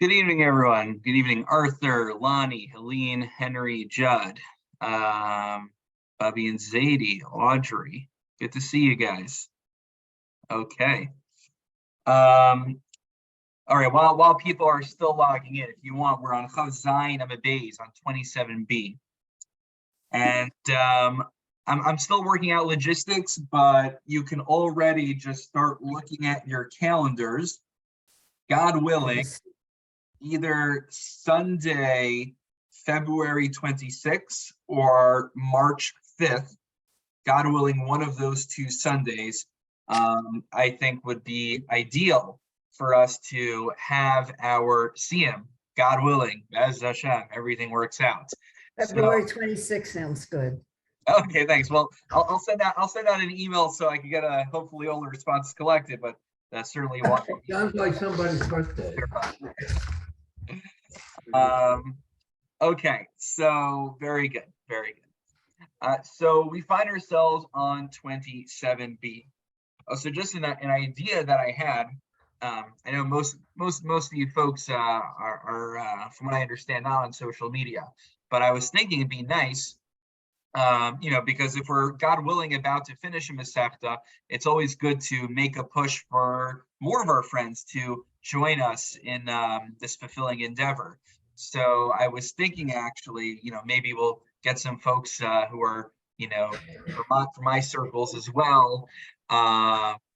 Good evening, everyone. Good evening, Arthur, Lonnie, Helene, Henry, Judd, Bobby and Zadie, Audrey. Good to see you guys. Okay. All right, while people are still logging in, if you want, we're on Chav Zayin Amabeis on 27B. And I'm still working out logistics, but you can already just start looking at your calendars. God willing, either Sunday, February 26th or March 5th, God willing, one of those two Sundays, I think would be ideal for us to have our CM, God willing, as Hashem, everything works out. February 26th sounds good. Okay, thanks. Well, I'll send out an email so I can get hopefully all the responses collected, but that's certainly one. Sounds like somebody's birthday. Okay, so very good, very good. So we find ourselves on 27B. So just an idea that I had, I know most of you folks are from what I understand, not on social media, but I was thinking it'd be nice, because if we're, God willing, about to finish a Masechta, it's always good to make a push for more of our friends to join us in this fulfilling endeavor. So I was thinking, actually, maybe we'll get some folks who are, from my circles as well,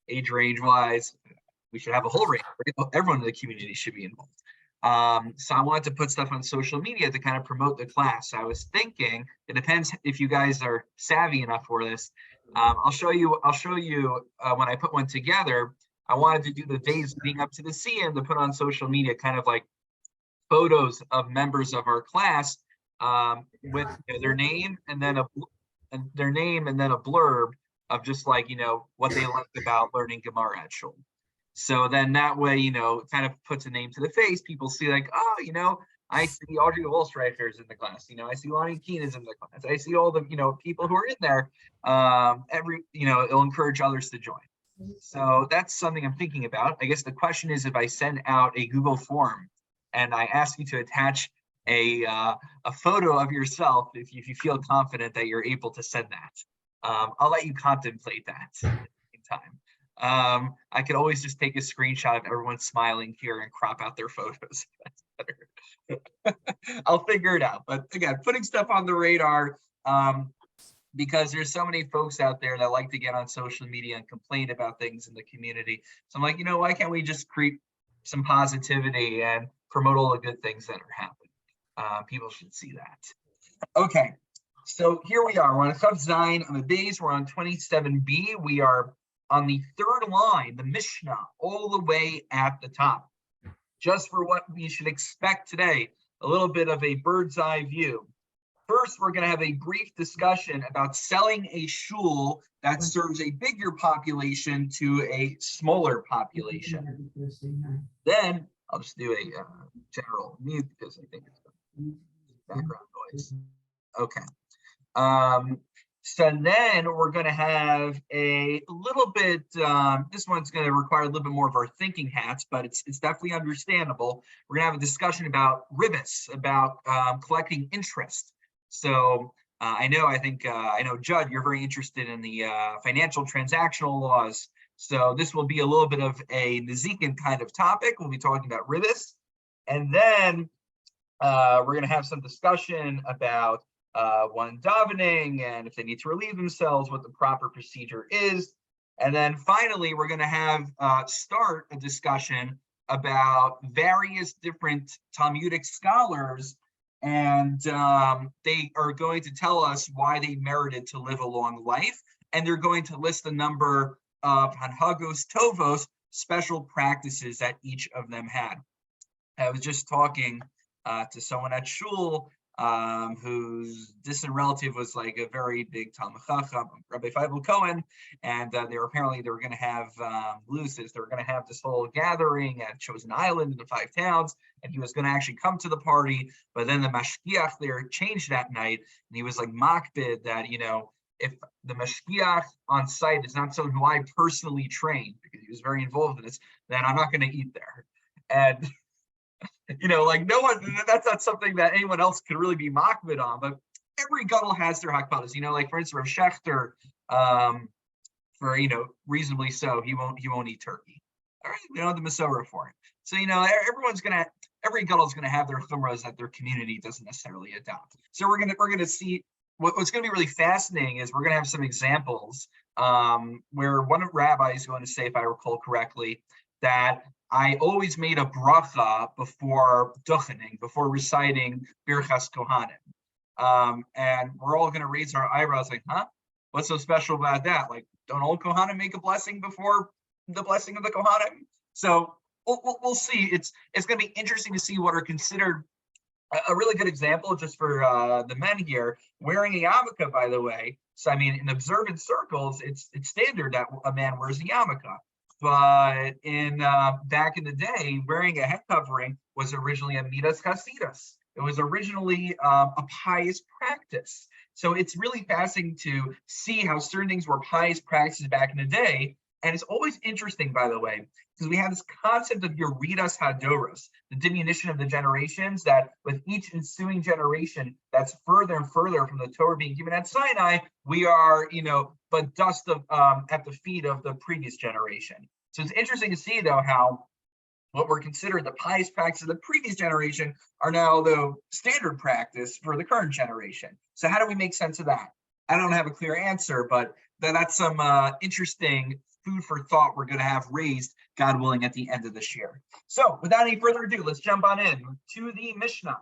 age range wise. We should have a whole range. Everyone in the community should be involved. So I wanted to put stuff on social media to kind of promote the class. I was thinking, it depends if you guys are savvy enough for this. I'll show you when I put one together. I wanted to do the days leading up to the CM to put on social media, kind of like photos of members of our class with their name and then a blurb of just like what they liked about learning Gemara at Shul. So then that way, it kind of puts a name to the face. People see like, oh, I see Audrey Wolstreicher's in the class. I see Lonnie Keene is in the class. I see all the, people who are in there. It'll encourage others to join. So that's something I'm thinking about. I guess the question is, if I send out a Google form and I ask you to attach a photo of yourself, if you feel confident that you're able to send that, I'll let you contemplate that in time. I could always just take a screenshot of everyone smiling here and crop out their photos. That's better. I'll figure it out. But again, putting stuff on the radar, because there's so many folks out there that like to get on social media and complain about things in the community. So I'm like, why can't we just create some positivity and promote all the good things that are happening? People should see that. Okay, so here we are. We're on Chav Zayin on the days. We're on 27B. We are on the third line, the Mishnah, all the way at the top. Just for what we should expect today, a little bit of a bird's eye view. First, we're going to have a brief discussion about selling a shul that serves a bigger population to a smaller population. Then I'll just do a general mute because I think it's background noise. Okay. So then we're going to have a little bit, this one's going to require a little bit more of our thinking hats, but it's definitely understandable. We're going to have a discussion about ribis, about collecting interest. So I know, Judd, you're very interested in the financial transactional laws. So this will be a little bit of a Nezikin kind of topic. We'll be talking about ribis. And then we're going to have some discussion about one davening, and if they need to relieve themselves, what the proper procedure is. And then finally, we're going to have start a discussion about various different Talmudic scholars, and they are going to tell us why they merited to live a long life, and they're going to list a number of Hanhagos Tovos, special practices that each of them had. I was just talking to someone at Shul whose distant relative was like a very big Talmud Chacham, Rabbi Feivel Cohen, and they were going to have Lucis. They were going to have this whole gathering at Chosen Island in the 5 towns, and he was going to actually come to the party. But then the mashgiach there changed that night, and he was like makbid that if the mashgiach on site is not someone who I personally trained, because he was very involved in this, then I'm not going to eat there. And like no one, that's not something that anyone else could really be makbid on, but every gadol has their hakbadas. Like for instance, Rav Schechter, for reasonably so, he won't eat turkey. All right, we don't have the Masorah for it. So every gadol is gonna have their chumras that their community doesn't necessarily adopt. So we're gonna see what's gonna be really fascinating is we're gonna have some examples where one rabbi is going to say, if I recall correctly, that I always made a bracha before duchening, before reciting Birchas Kohanim. And we're all going to raise our eyebrows like, huh? What's so special about that? Like, don't all Kohanim make a blessing before the blessing of the Kohanim? So we'll see. It's going to be interesting to see what are considered a really good example, just for the men here, wearing a yarmulke, by the way. So, I mean, in observant circles, it's standard that a man wears a yarmulke. But in back in the day, wearing a head covering was originally a midas chasidus. It was originally a pious practice. So it's really fascinating to see how certain things were pious practices back in the day. And it's always interesting, by the way, because we have this concept of Yeridas Hadoros, the diminution of the generations, that with each ensuing generation that's further and further from the Torah being given at Sinai, we are, but dust of at the feet of the previous generation. So it's interesting to see, though, how what were considered the pious practices of the previous generation are now the standard practice for the current generation. So how do we make sense of that? I don't have a clear answer, but that's some interesting food for thought we're going to have raised, God willing, at the end of this year. So without any further ado, let's jump on in to the Mishnah.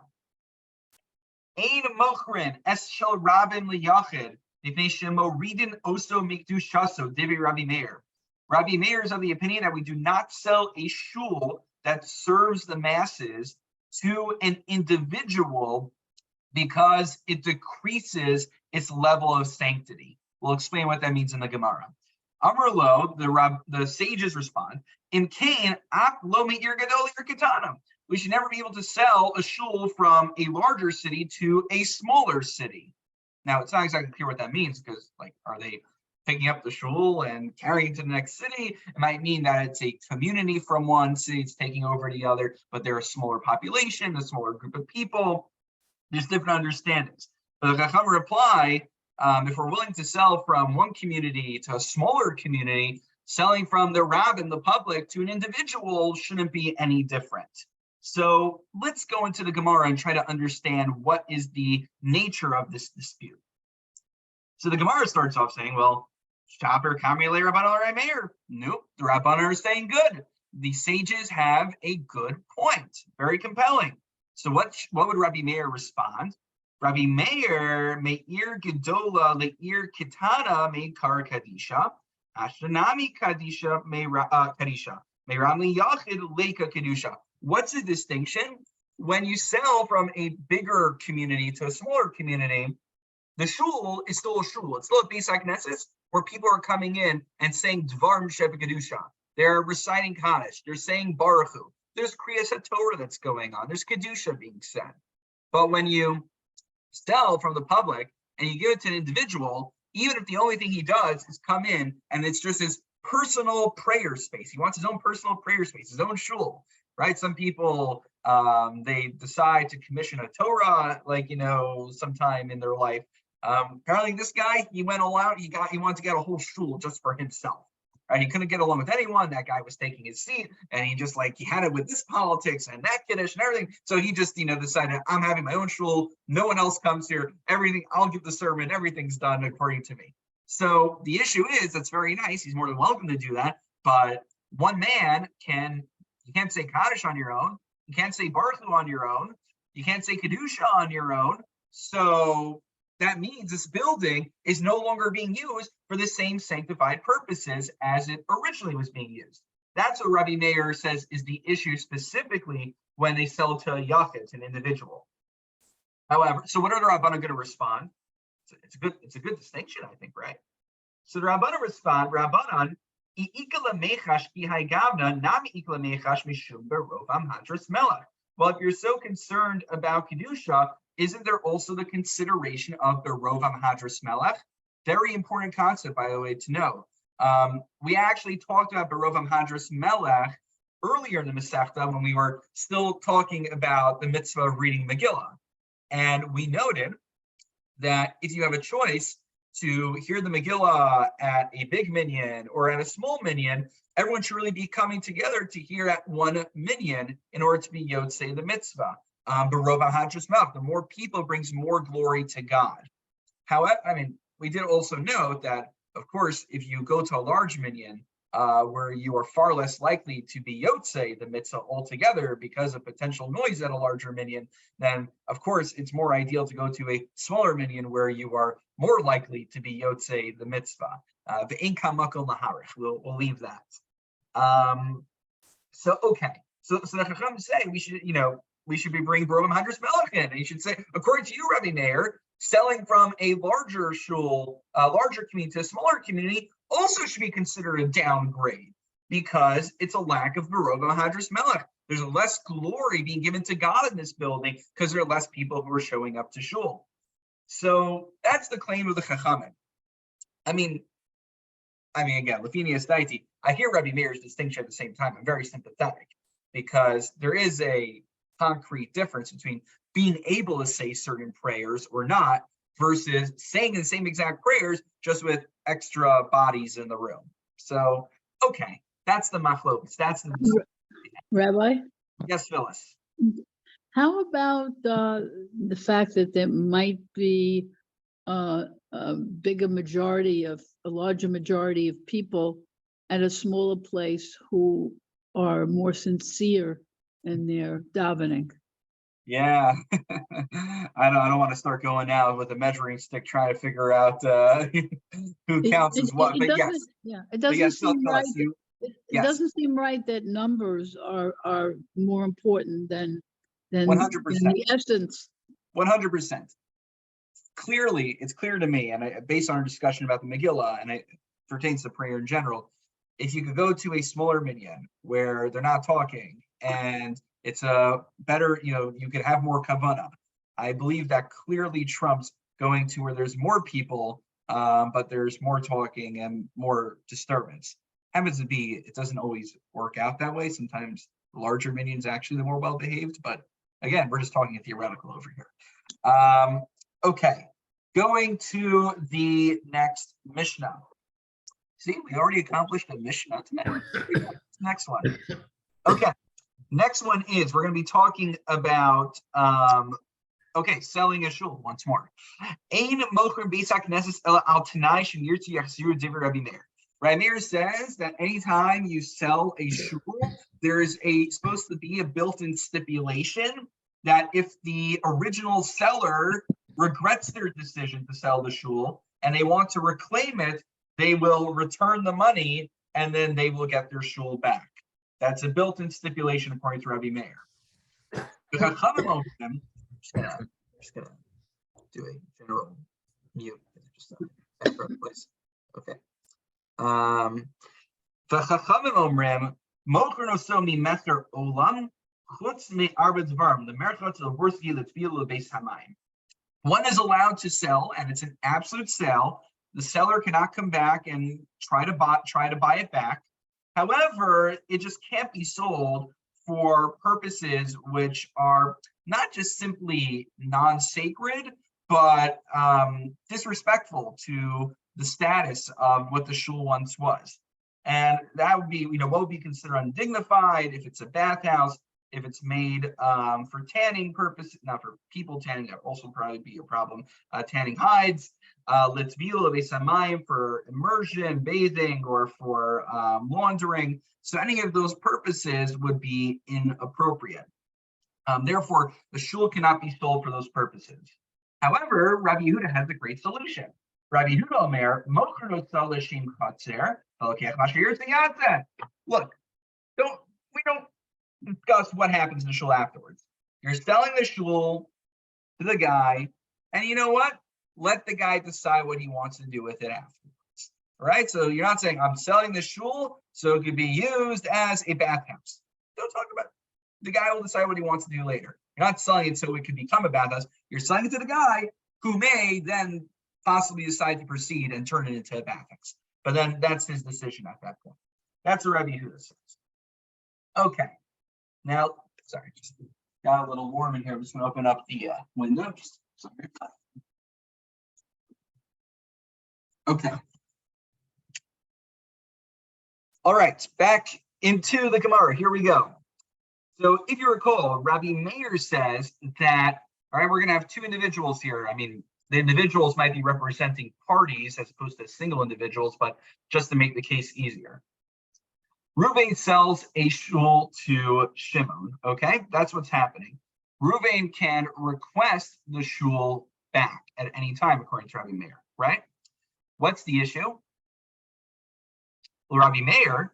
Ein mochrin es shel rabin liyachid difnei shemoridin oso mikdushaso divi Rabbi Meir. Rabbi Meir is of the opinion that we do not sell a shul that serves the masses to an individual because it decreases its level of sanctity. We'll explain what that means in the Gemara. Amar lo, the sages respond, in Cain, ak lo me'ir gadol ir katana. We should never be able to sell a shul from a larger city to a smaller city. Now, it's not exactly clear what that means, because, are they picking up the shul and carrying it to the next city? It might mean that it's a community from one city, it's taking over the other, but they're a smaller population, a smaller group of people. There's different understandings. But the Chacham reply, if we're willing to sell from one community to a smaller community, selling from the rabbin, the public, to an individual shouldn't be any different. So let's go into the Gemara and try to understand what is the nature of this dispute. So the Gemara starts off saying, well, Shaper Kamile Rabbanan Meir. Nope, the Rabbanan are saying good. The sages have a good point, very compelling. So what would Rabbi Meir respond? Rabbi Meir me'ir gedola le'ir kitana me'kar kadisha, ashtanami kadisha kadisha, me'ram liyachid leika kedusha. What's the distinction? When you sell from a bigger community to a smaller community, the shul is still a shul. It's still a Beis HaKnesses where people are coming in and saying Dvarim Shebekadusha. They're reciting Kaddish. They're saying Baruch Hu. There's Kriyas HaTorah that's going on. There's Kedusha being said. But when you sell from the public and you give it to an individual, even if the only thing he does is come in and it's just his personal prayer space. He wants his own personal prayer space, his own shul, right? Some people, they decide to commission a Torah, sometime in their life. Apparently this guy, he went all out. He wanted to get a whole shul just for himself. Right? He couldn't get along with anyone. That guy was taking his seat, and he just he had it with this politics and that kiddush and everything. So he just decided, I'm having my own shul. No one else comes here. Everything, I'll give the sermon. Everything's done according to me. So the issue is, that's very nice. He's more than welcome to do that. But one man you can't say Kaddish on your own. You can't say Baruch Hu on your own. You can't say Kedusha on your own. So that means this building is no longer being used for the same sanctified purposes as it originally was being used. That's what Rabbi Meir says is the issue specifically when they sell to a yachid, an individual. However, so what are the Rabbanan going to respond? It's a good distinction, I think, right? So the Rabbanan respond, Rabbanan, well, if you're so concerned about Kedusha, isn't there also the consideration of the Rov HaMahadras Melech? Very important concept, by the way, to know. We actually talked about the Rov HaMahadras Melech earlier in the Masechta when we were still talking about the mitzvah of reading Megillah. And we noted that if you have a choice to hear the Megillah at a big minyan or at a small minyan, everyone should really be coming together to hear at one minyan in order to be Yotzei the mitzvah. The more people brings more glory to God. However, we did also note that, of course, if you go to a large minyan, where you are far less likely to be Yotzei the mitzvah altogether because of potential noise at a larger minyan, then of course it's more ideal to go to a smaller minyan where you are more likely to be Yotzei the mitzvah. We'll leave that. So the Chacham say we should be bringing Barom Hadras Melech in. And you should say, according to you, Rabbi Meir, selling from a larger shul, a larger community to a smaller community also should be considered a downgrade because it's a lack of Barom Hadras Melech. There's less glory being given to God in this building because there are less people who are showing up to shul. So that's the claim of the Chachamim. Again, Lefini Estaiti, I hear Rabbi Meir's distinction at the same time. I'm very sympathetic because there is a concrete difference between being able to say certain prayers or not versus saying the same exact prayers just with extra bodies in the room. So, that's the machlokes. That's the Rabbi? Yes, Phyllis. How about the fact that there might be a larger majority of people at a smaller place who are more sincere in their davening? Yeah, I don't want to start going out with a measuring stick trying to figure out who counts as what. But yes, it doesn't seem right. It Yes. doesn't seem right that numbers are more important than 100%. the essence. 100%. Clearly, it's clear to me, and based on our discussion about the Megillah, and it pertains to prayer in general, if you could go to a smaller minyan where they're not talking and it's a better, you could have more kavanah. I believe that clearly trumps going to where there's more people, but there's more talking and more disturbance. Happens to be, it doesn't always work out that way. Sometimes the larger minions actually the more well-behaved, but again, we're just talking a theoretical over here. Going to the next Mishnah. See, we already accomplished a Mishnah tonight. Next one. Next one is, we're going to be talking about, selling a shul once more. Rabbi Meir says that anytime you sell a shul, there is supposed to be a built-in stipulation that if the original seller regrets their decision to sell the shul and they want to reclaim it, they will return the money and then they will get their shul back. That's a built-in stipulation according to Rabbi Meir. I'm just gonna do a general mute. Just background, please. Okay. V'chachamim omrim mocher noso mimecher olam chutz me'arba dvarim l'merchot l'vorski l'tfil l'beis hamayim. One is allowed to sell, and it's an absolute sale. The seller cannot come back and try to buy it back. However, it just can't be sold for purposes which are not just simply non-sacred, but disrespectful to the status of what the shul once was. And that would be, what would be considered undignified if it's a bathhouse, if it's made for tanning purposes, not for people tanning, that also probably be a problem, tanning hides, litvila besamayim for immersion, bathing, or for laundering. So any of those purposes would be inappropriate. Therefore, the shul cannot be sold for those purposes. However, Rabbi Yehuda has a great solution. Rabbi Yehuda Omer, mocher notzal l'shem chatzer, halakech masher yirtzeh. Look, we don't discuss what happens in the shul afterwards. You're selling the shul to the guy, and you know what? Let the guy decide what he wants to do with it afterwards. All right? So you're not saying, I'm selling the shul so it could be used as a bathhouse. Don't talk about it. The guy will decide what he wants to do later. You're not selling it so it could become a bathhouse. You're selling it to the guy who may then possibly decide to proceed and turn it into a bathhouse. But then that's his decision at that point. That's what Rabbi Yehuda says. Okay. Now, sorry, just got a little warm in here. I'm just gonna open up the window. Sorry. Okay. All right, back into the Gemara. Here we go. So if you recall, Rabbi Meir says that, all right, we're going to have two individuals here. I mean, the individuals might be representing parties as opposed to single individuals, but just to make the case easier. Reuven sells a shul to Shimon, okay? That's what's happening. Reuven can request the shul back at any time, according to Rabbi Meir, right? What's the issue? Rabbi Meir,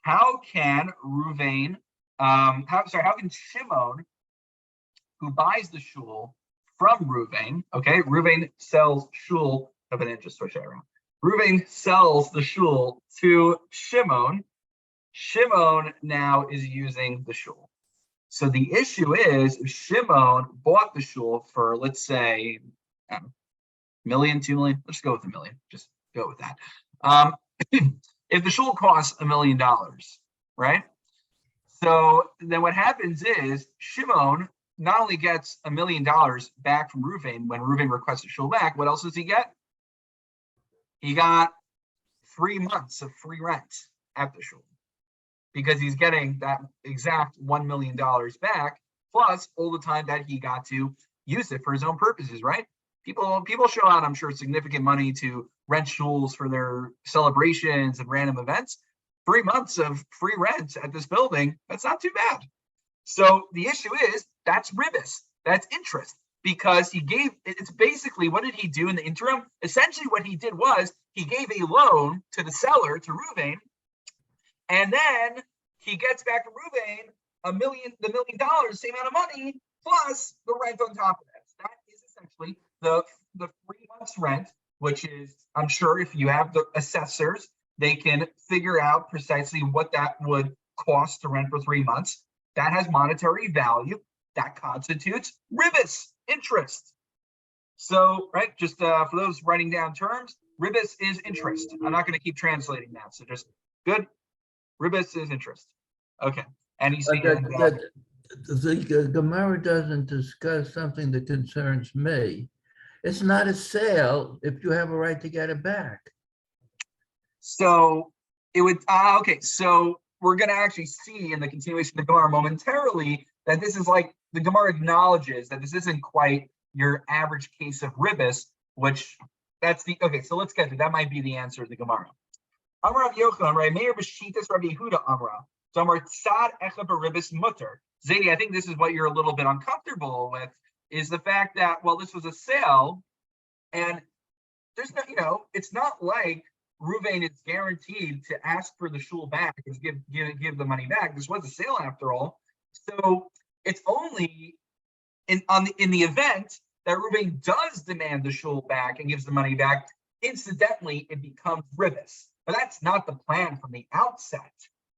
how can Reuven, how can Shimon, who buys the shul from Reuven, okay, Reuven sells shul of an interest for Sharon. Reuven sells the shul to Shimon. Shimon now is using the shul. So the issue is, if Shimon bought the shul for, let's say, $1 million, $2 million, let's go with $1 million, just go with that. If the shul costs $1 million, right? So then what happens is Shimon not only gets $1 million back from Reuven when Reuven requests the shul back, what else does he get? He got 3 months of free rent at the shul because he's getting that exact $1 million back, plus all the time that he got to use it for his own purposes, right? People show out, I'm sure, significant money to rent shuls for their celebrations and random events. 3 months of free rent at this building, that's not too bad. So the issue is, that's ribis, that's interest, because it's basically, what did he do in the interim? Essentially what he did was, he gave a loan to the seller, to Reuven, and then he gets back to Reuven the $1 million, same amount of money, plus the rent on top of that. So that is essentially the 3 months rent, which is, I'm sure if you have the assessors, they can figure out precisely what that would cost to rent for 3 months. That has monetary value. That constitutes ribis, interest. So, right, just for those writing down terms, ribis is interest. I'm not going to keep translating that. So just good. Ribis is interest. Okay. And he's saying the Gemara doesn't discuss something that concerns me. It's not a sale if you have a right to get it back. So it would, okay, so we're going to actually see in the continuation of the Gemara momentarily that this is like, the Gemara acknowledges that this isn't quite your average case of ribis, which that's the, okay, so let's get to that. Might be the answer to the Gemara. Amar Rav Yochanan, right? Meir b'shitas Rabbi Yehuda Amra. So Amar tzad echa b'ribis mutter. Zaidi, I think this is what you're a little bit uncomfortable with, is the fact that, well, this was a sale, and there's no, it's not like Reuven is guaranteed to ask for the shul back and give the money back. This was a sale after all. So it's only in the event that Reuven does demand the shul back and gives the money back, incidentally, it becomes ribis. But that's not the plan from the outset.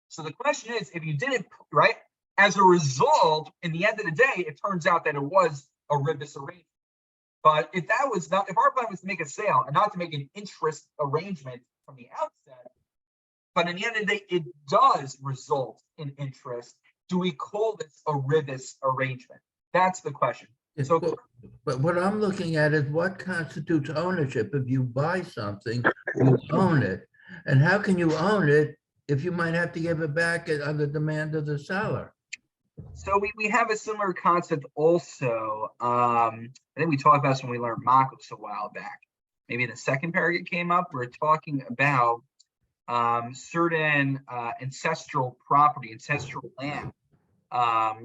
So the question is, if you didn't, right, as a result, in the end of the day, it turns out that it was a ribis arrangement. But if that was not, if our plan was to make a sale and not to make an interest arrangement from the outset, but in the end of the day, it does result in interest, do we call this a ribis arrangement? That's the question. So, but what I'm looking at is what constitutes ownership. If you buy something, you own it. And how can you own it if you might have to give it back on the demand of the seller? So we have a similar concept also. I think we talked about this when we learned Makos a while back. Maybe in the second paragraph it came up. We're talking about certain ancestral property, ancestral land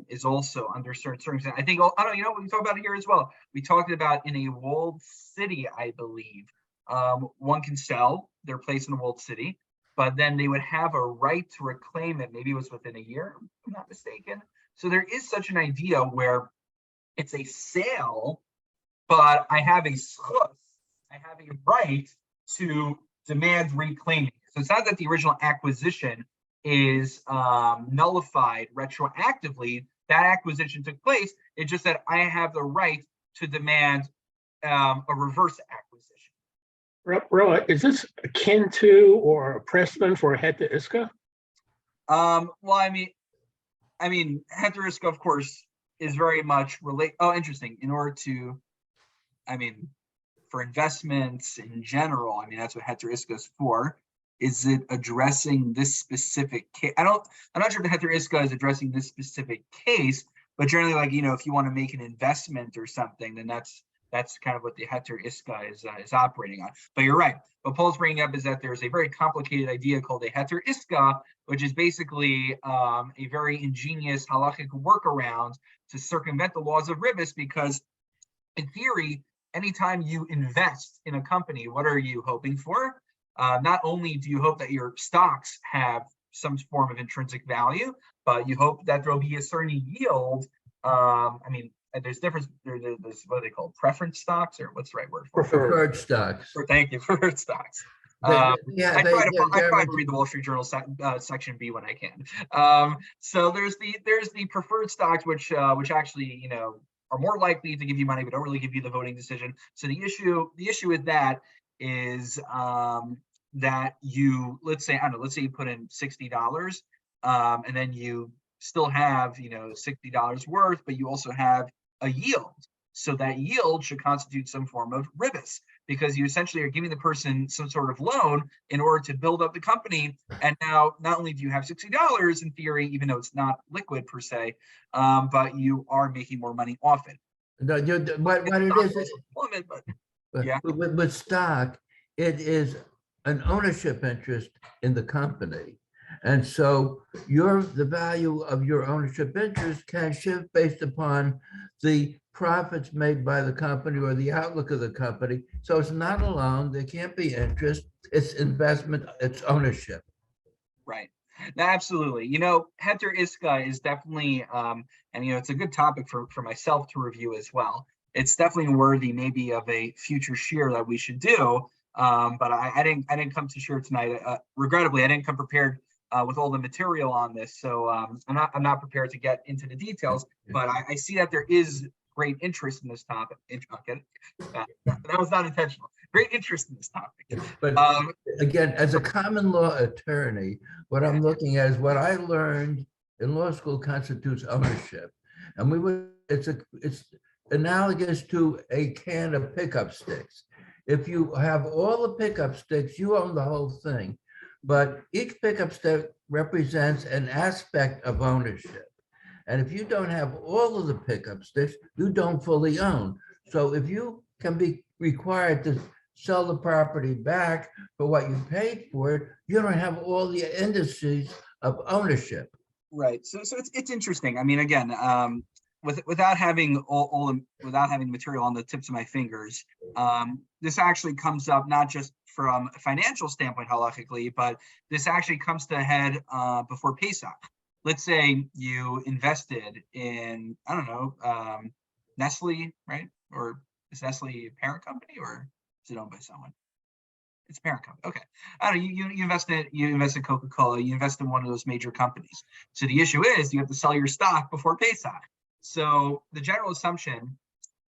is also under certain. I think, I don't know, we talked about it here as well. We talked about in a walled city, I believe, one can sell their place in a walled city, but then they would have a right to reclaim it. Maybe it was within a year, if I'm not mistaken. So there is such an idea where it's a sale, but I have a schus, I have a right to demand reclaiming. So it's not that the original acquisition is nullified retroactively. That acquisition took place. It's just that I have the right to demand a reverse acquisition. Roa, is this akin to or a precedent for a het to iska? Well, I mean, Heteriska, of course, is very much Oh, interesting. In order to, I mean, for investments in general, I mean, that's what Heteriska is for. Is it addressing this specific case? I'm not sure if the Heteriska is addressing this specific case, but generally, like, if you want to make an investment or something, then that's kind of what the Heteriska is operating on. But you're right. What Paul's bringing up is that there's a very complicated idea called a Heteriska, which is basically a very ingenious halachic workaround to circumvent the laws of Ribis, because in theory, anytime you invest in a company, what are you hoping for? Not only do you hope that your stocks have some form of intrinsic value, but you hope that there'll be a certain yield. There's difference. There's what are they called? Preference stocks, or what's the right word for it? Preferred stocks. Thank you, preferred stocks. I try to read the Wall Street Journal section B when I can. So there's the preferred stocks, which actually are more likely to give you money, but don't really give you the voting decision. So the issue with that is that let's say you put in $60, and then you still have $60 worth, but you also have a yield. So that yield should constitute some form of ribis, because you essentially are giving the person some sort of loan in order to build up the company. And now not only do you have $60 in theory, even though it's not liquid per se, but you are making more money off it. No, what it is, with stock, it is an ownership interest in the company. And so the value of your ownership interest can shift based upon the profits made by the company or the outlook of the company. So it's not a loan, there can't be interest, it's investment, it's ownership. Right. No, absolutely. Heteriska is definitely, and it's a good topic for myself to review as well. It's definitely worthy maybe of a future share that we should do. But I didn't come to share tonight. Regrettably, I didn't come prepared with all the material on this, so I'm not prepared to get into the details. But I see that there is great interest in this topic. That was not intentional. Great interest in this topic. But again, as a common law attorney, what I'm looking at is what I learned in law school constitutes ownership, and it's analogous to a can of pickup sticks. If you have all the pickup sticks, you own the whole thing. But each pickup stick represents an aspect of ownership. And if you don't have all of the pickup sticks, you don't fully own. So if you can be required to sell the property back for what you paid for it, you don't have all the indices of ownership. Right. So it's interesting. I mean, again, without having without having material on the tips of my fingers, this actually comes up not just from a financial standpoint halachically, but this actually comes to a head before Pesach. Let's say you invested in, I don't know, Nestle, right? Or is Nestle a parent company, or is it owned by someone? It's a parent company. Okay. I don't know, you invest in Coca-Cola, you invest in one of those major companies. So the issue is you have to sell your stock before Pesach. So the general assumption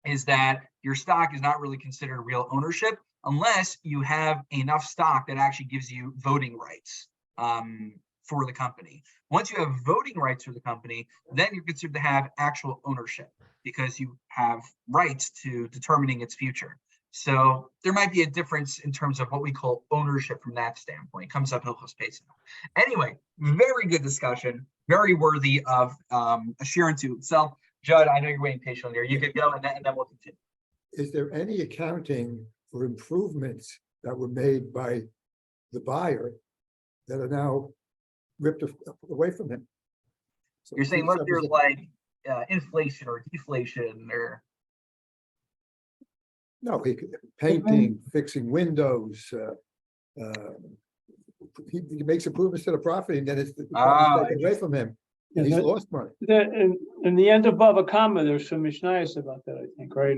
is that your stock is not really considered real ownership unless you have enough stock that actually gives you voting rights for the company. Once you have voting rights for the company, then you're considered to have actual ownership because you have rights to determining its future. So there might be a difference in terms of what we call ownership from that standpoint. It comes up Hilchos Pesach. Anyway, very good discussion, very worthy of a share into itself. Judd, I know you're waiting patiently here. You could go and then we'll continue. Is there any accounting for improvements that were made by the buyer that are now ripped away from him? So you're saying look, there's like inflation or deflation or? No, painting, fixing windows. He makes improvements to the property, and then it's taken away from him. And he's lost money. In the end above a comma, there's some mishnayos about that, I think, right?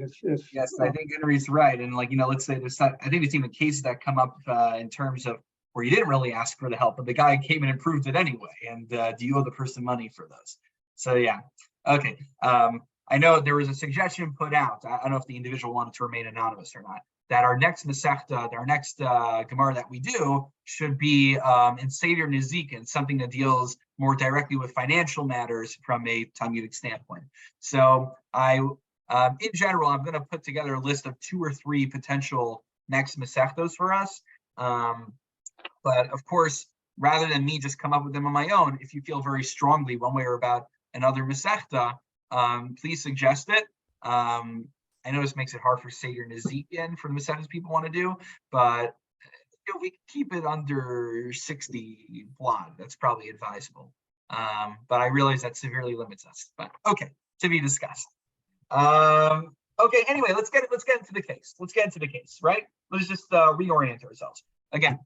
Yes, I think Henry's right. And let's say there's not, I think there's even cases that come up in terms of where you didn't really ask for the help, but the guy came and improved it anyway. And do you owe the person money for those? So yeah, okay. I know there was a suggestion put out. I don't know if the individual wanted to remain anonymous or not, that our next Masechta, our next Gemara that we do should be in Seder Nezikin, something that deals more directly with financial matters from a Talmudic standpoint. So in general, I'm going to put together a list of 2 or 3 potential next Masechtos for us. But of course, rather than me just come up with them on my own, if you feel very strongly one way or about another Masechta, please suggest it. I know this makes it hard for Seder Nezikin for the Masechtas people want to do, but we can keep it under 60 blot. That's probably advisable. But I realize that severely limits us. But okay, to be discussed. Okay, anyway, let's get into the case. Right? Let's just reorient ourselves. Again,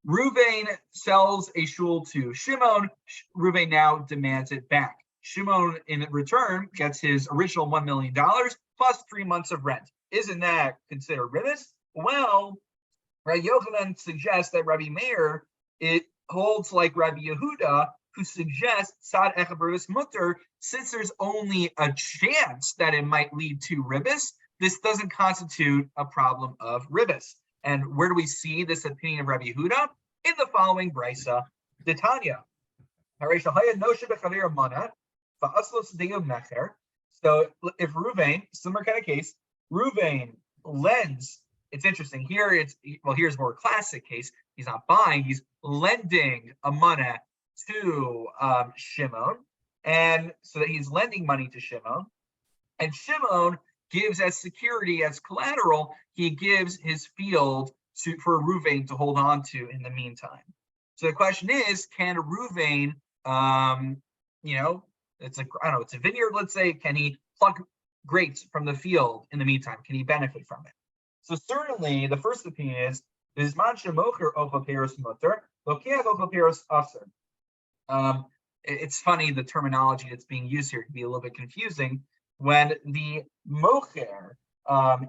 Reuven sells a shul to Shimon. Reuven now demands it back. Shimon, in return, gets his original $1 million plus 3 months of rent. Isn't that considered ribbis? Well, Rabbi Yochanan suggests that Rabbi Meir, it holds like Rabbi Yehuda, who suggests Sad Echad Ribbis Mutter, since there's only a chance that it might lead to ribbis, this doesn't constitute a problem of ribbis. And where do we see this opinion of Rabbi Yehuda? In the following brisa, Tanya. So if Reuven, similar kind of case, Reuven lends, it's interesting. Here's more classic case. He's not buying, he's lending a money to Shimon. And so that he's lending money to Shimon. And Shimon gives as security, as collateral, he gives his field for Reuven to hold on to in the meantime. So the question is, can Reuven, it's a vineyard, let's say, can he pluck grapes from the field in the meantime? Can he benefit from it? So certainly the first opinion is, it's funny, the terminology that's being used here can be a little bit confusing. When the mocher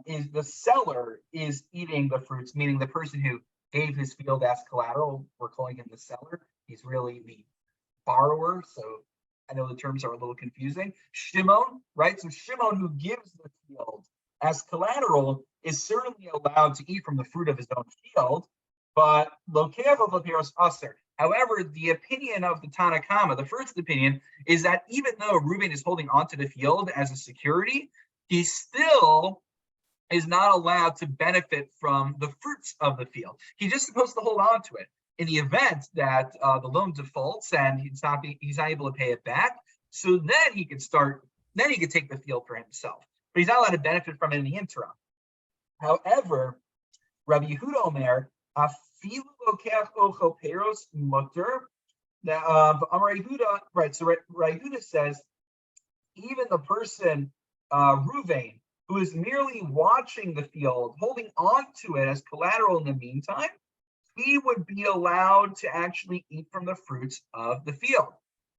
is the seller is eating the fruits, meaning the person who gave his field as collateral, we're calling him the seller. He's really the borrower. So I know the terms are a little confusing. Shimon, right? So Shimon, who gives the field as collateral, is certainly allowed to eat from the fruit of his own field, but however, the opinion of the Tana Kama, the first opinion, is that even though Reuven is holding onto the field as a security, he still is not allowed to benefit from the fruits of the field. He's just supposed to hold on to it. In the event that the loan defaults and he's not able to pay it back, so then he could take the field for himself. But he's not allowed to benefit from it in the interim. However, Rabbi Yehuda Omer, afilu lokeach ocho peros mutter. Rabbi Yehuda says, even the person, Reuven, who is merely watching the field, holding on to it as collateral in the meantime, he would be allowed to actually eat from the fruits of the field,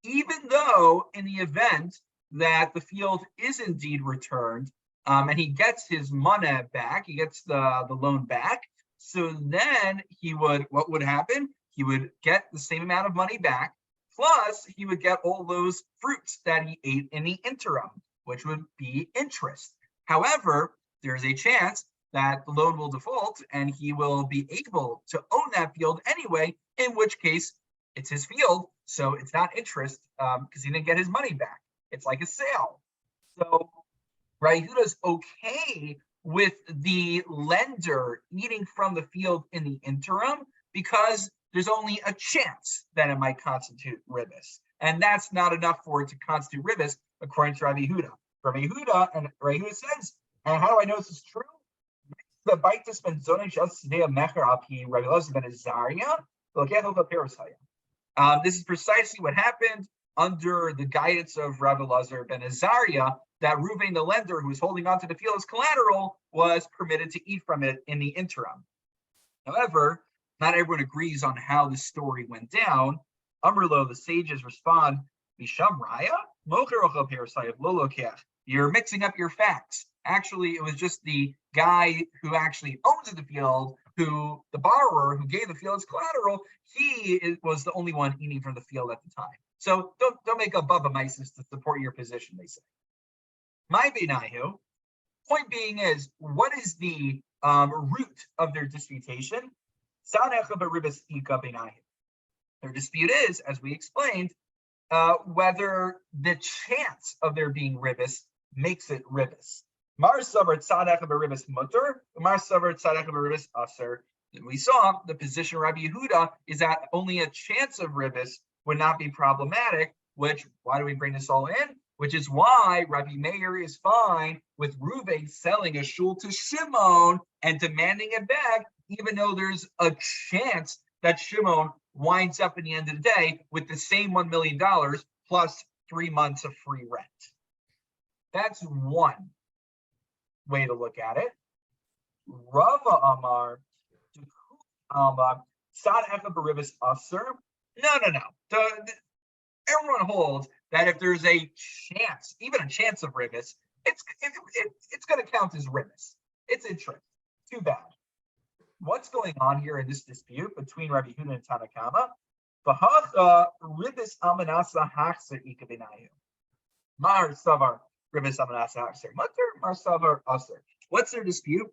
even though in the event that the field is indeed returned and he gets his money back, he gets the loan back. So then what would happen? He would get the same amount of money back, plus he would get all those fruits that he ate in the interim, which would be interest. However, there's a chance that the loan will default and he will be able to own that field anyway, in which case it's his field, so it's not interest because he didn't get his money back. It's like a sale. So Rabbi Yehuda's okay with the lender eating from the field in the interim because there's only a chance that it might constitute ribbis. And that's not enough for it to constitute ribbis, according to Rabbi Yehuda. Rabbi Yehuda says, and how do I know this is true? The baitis ben zonei shasdei mecher api Rabbi Elazar ben Azariah. This is precisely what happened under the guidance of Rabbi Elazar ben Azariah, that Reuven, the lender who was holding on to the field as collateral, was permitted to eat from it in the interim. However, not everyone agrees on how this story went down. Amrlo, the sages respond, Misham Raya? You're mixing up your facts. Actually, it was just the guy who actually owns the field, the borrower who gave the field as collateral, he was the only one eating from the field at the time. So don't make up Bubba Mises to support your position, they say. My Beinahu, point being is, what is the root of their disputation. Their dispute is, as we explained, whether the chance of there being ribis makes it ribis. Mar savar tzadach b'ribis mutter, mar savar tzadach b'ribis aser. We saw the position of Rabbi Yehuda is that only a chance of ribis would not be problematic. Which, why do we bring this all in? Which is why Rabbi Meir is fine with Reuven selling a shul to Shimon and demanding it back, even though there's a chance that Shimon winds up at the end of the day with the same $1 million plus 3 months of free rent. That's one way to look at it. Rava Amar, Sad Echa Baribas Aser. No. Everyone holds that if there's a chance, even a chance of ribis, it's going to count as ribis. It's interest. Too bad. What's going on here in this dispute between Rabbi Yehuda and Tanakama? V'hacha ribis amanasa hachser ikabinayu. Mar savar ribis amanasa hachser. Mutter mar savar aser. What's their dispute?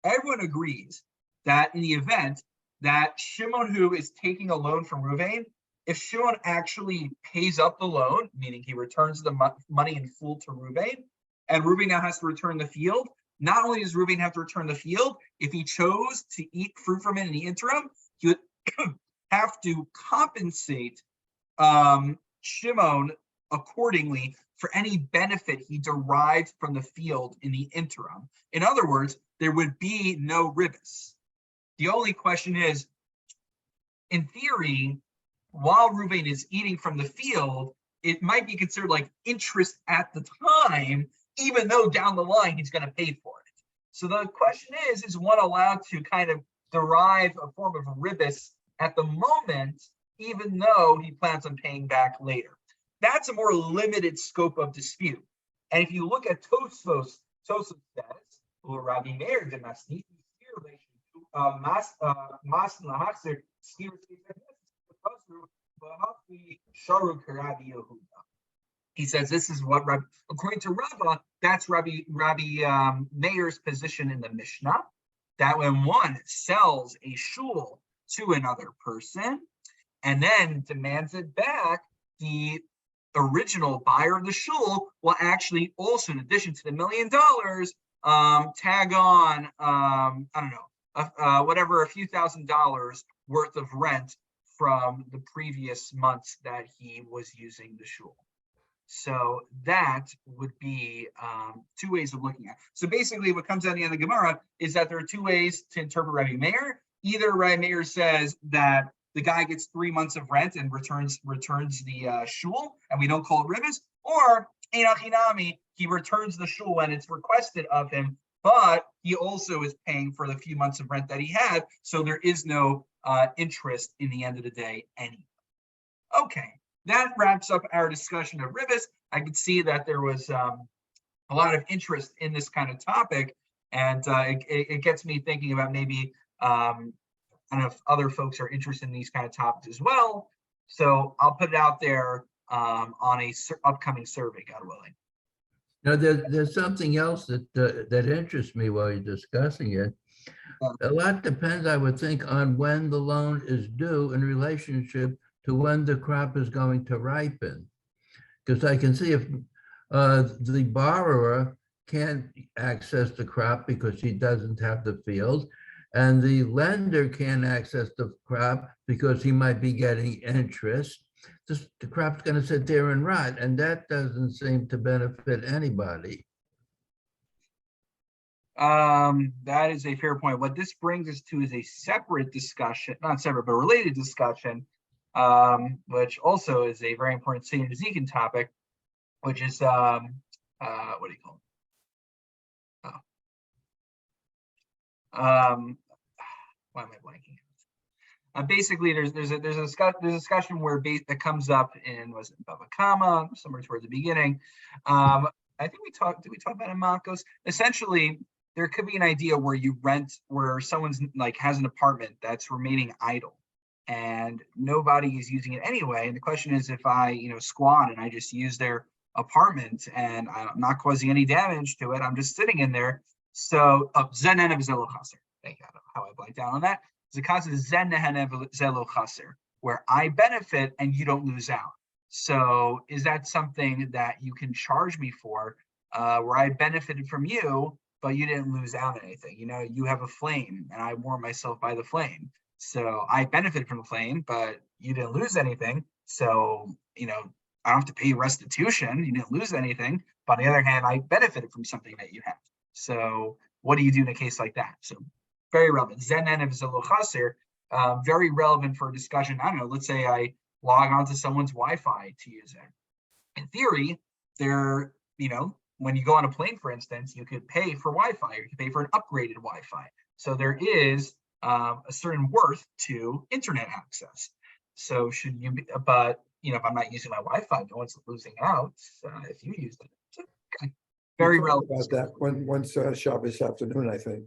Everyone agrees that in the event that Shimon, who is taking a loan from Reuven, if Shimon actually pays up the loan, meaning he returns the money in full to Reuven, and Reuven now has to return the field, not only does Reuven have to return the field, if he chose to eat fruit from it in the interim, he would have to compensate Shimon accordingly for any benefit he derived from the field in the interim. In other words, there would be no ribis. The only question is, in theory, while Reuven is eating from the field, it might be considered like interest at the time, even though down the line he's going to pay for it. So the question is one allowed to kind of derive a form of ribis at the moment, even though he plans on paying back later? That's a more limited scope of dispute. And if you look at Tosfos says, or Rabbi Meir Demasni, he says this is what according to Rava, that's Rabbi Meir's position in the Mishnah, that when one sells a shul to another person and then demands it back, the original buyer of the shul will actually also, in addition to the $1 million, tag on whatever, a few $1,000s worth of rent from the previous months that he was using the shul. So that would be two ways of looking at it. So basically what comes out of the end of the Gemara is that there are two ways to interpret Rabbi Meir. Either Rabbi Meir says that the guy gets 3 months of rent and returns the shul, and we don't call it ribis, or Einachinami, he returns the shul when it's requested of him, but he also is paying for the few months of rent that he had, so there is no interest in the end of the day anyway. Okay, that wraps up our discussion of ribis. I could see that there was a lot of interest in this kind of topic, and it gets me thinking about maybe I don't know if other folks are interested in these kind of topics as well. So I'll put it out there on a upcoming survey, God willing. Now, there's something else that interests me while you're discussing it. A lot depends, I would think, on when the loan is due in relationship to when the crop is going to ripen. Because I can see if the borrower can't access the crop because he doesn't have the field, and the lender can't access the crop because he might be getting interest, the crop's going to sit there and rot, and that doesn't seem to benefit anybody. That is a fair point. What this brings us to is a separate discussion, not separate, but related discussion, which also is a very important Seder Nezikin topic, which is, what do you call it? Why am I blanking? Basically, there's a discussion where that comes up in, was it Bava Kama, somewhere toward the beginning. I think did we talk about it in Makos? Essentially, there could be an idea where you rent, where someone's like has an apartment that's remaining idle and nobody is using it anyway. And the question is, if I squat and I just use their apartment and I'm not causing any damage to it, I'm just sitting in there, So zen henev zelo chaser. Thank you. I don't know how I blanked down on that. Zakat is zen henev zelo chaser, where I benefit and you don't lose out. So is that something that you can charge me for, where I benefited from you, but you didn't lose out on anything? You know, you have a flame and I warm myself by the flame. So I benefited from the flame, but you didn't lose anything. So, you know, I don't have to pay you restitution. You didn't lose anything. But on the other hand, I benefited from something that you have. So what do you do in a case like that? So very relevant. Zen henev zelo chaser, very relevant for a discussion. I don't know, let's say I log onto someone's Wi-Fi to use it. In theory, there, you know, when you go on a plane, for instance, you could pay for Wi-Fi or you could pay for an upgraded Wi-Fi. So there is a certain worth to internet access. So should you be, but you know, if I'm not using my Wi-Fi, no one's losing out if you use it. So, okay. Very We talked relevant. about that once Shabbos afternoon, I think.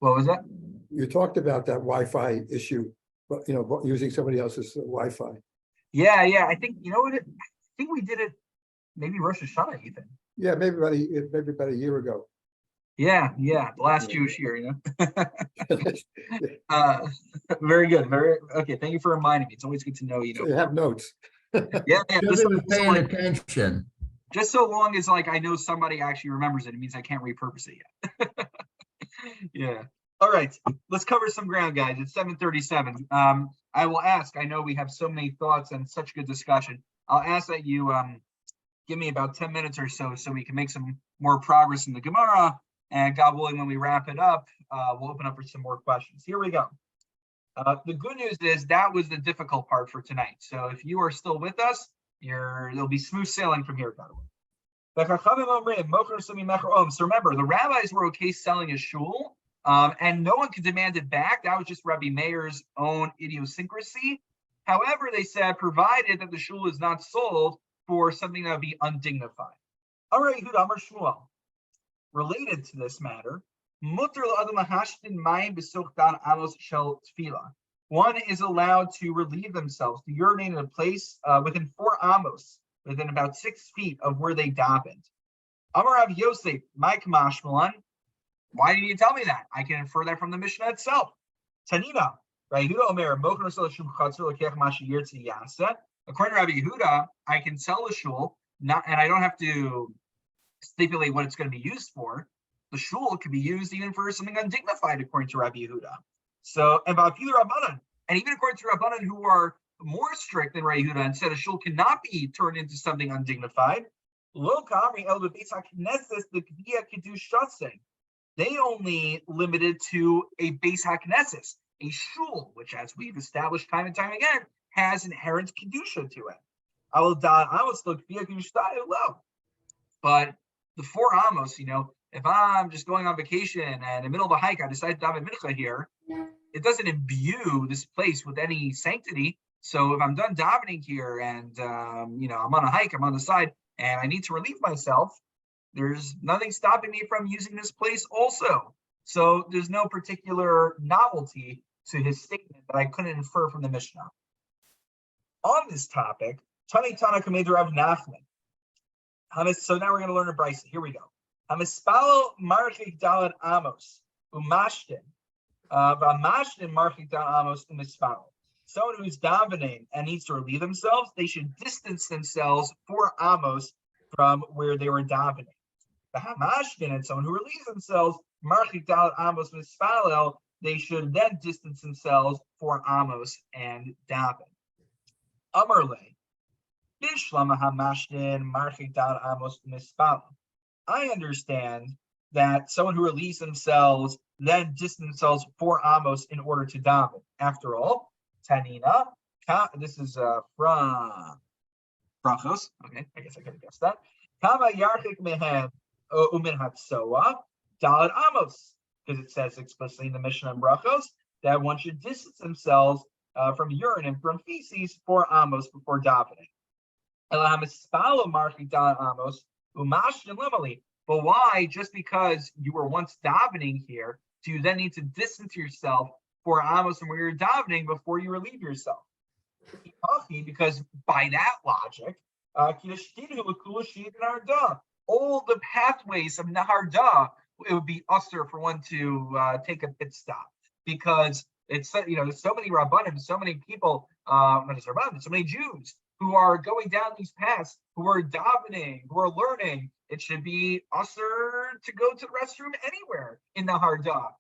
What was that? You talked about that Wi-Fi issue, but you know, using somebody else's Wi-Fi. Yeah. I think, you know what, I think we did it maybe Rosh Hashanah even. Yeah, maybe about a year ago. Yeah, the last Jewish year, you know. Very good. Okay. Thank you for reminding me. It's always good to know, you know. You have notes. Yeah. Somebody was paying attention. Just so long as like I know somebody actually remembers it, it means I can't repurpose it yet. Yeah. All right. Let's cover some ground, guys. It's 7:37. I will ask. I know we have so many thoughts and such good discussion. I'll ask that you give me about 10 minutes or so we can make some more progress in the Gemara. And God willing, when we wrap it up, we'll open up for some more questions. Here we go. The good news is that was the difficult part for tonight. So if you are still with us, there'll be smooth sailing from here, God willing. So remember, the rabbis were okay selling a shul, and no one could demand it back. That was just Rabbi Meir's own idiosyncrasy. However, they said, provided that the shul is not sold for something that would be undignified. Related to this matter, one is allowed to relieve themselves, to urinate in a place within 4 amos, within about 6 feet of where they davened. Amar Rav Yosef, my Kamashmalan, why did you tell me that? I can infer that from the Mishnah itself. Tanina, Rabbi Yehuda Omer, according to Rabbi Yehuda, I can sell the shul, and I don't have to stipulate what it's going to be used for. The shul could be used even for something undignified, according to Rabbi Yehuda. So, and even according to Rabbanan, who are more strict than Rabbi Yehuda and said a shul cannot be turned into something undignified, they only limited to a Beis HaKnesses, a shul, which, as we've established time and time again, has inherent kedusha to it. I will still be a kedusha low, but the 4 amos, you know, if I'm just going on vacation and in the middle of a hike, I decide to daven mincha here, it doesn't imbue this place with any sanctity. So if I'm done davening here and, you know, I'm on a hike, I'm on the side, and I need to relieve myself, there's nothing stopping me from using this place also. So there's no particular novelty to his statement that I couldn't infer from the Mishnah. On this topic, Tani Tana Kameder Rav Nachman. So now we're going to learn a brisa. Here we go. Hamispalo marchik dalet amos umashtin. V'amashtin marchik dalet amos umispalo. Someone who's davening and needs to relieve themselves, they should distance themselves 4 amos from where they were davening. V'hamashtin, and someone who relieves themselves, marchik dalet amos umispalo, they should then distance themselves 4 amos and daven. Amarle. I understand that someone who relieves themselves then distance themselves 4 amos in order to daven. After all, Tanina, this is from Brachos. Okay, I guess I could have guessed that. Kama yarchik mehem umin hatsoa dalet amos, because it says explicitly in the Mishnah and Brachos that one should distance themselves from urine and from feces 4 amos before davening. But why, just because you were once davening here, do you then need to distance yourself 4 amos from where you're davening before you relieve yourself? Because by that logic, all the pathways of Naharda it would be usher for one to take a pit stop, because it's there's so many rabbanim, so many people, not just rabbanim, so many Jews who are going down these paths, who are davening, who are learning. It should be usher to go to the restroom anywhere in the Hardah,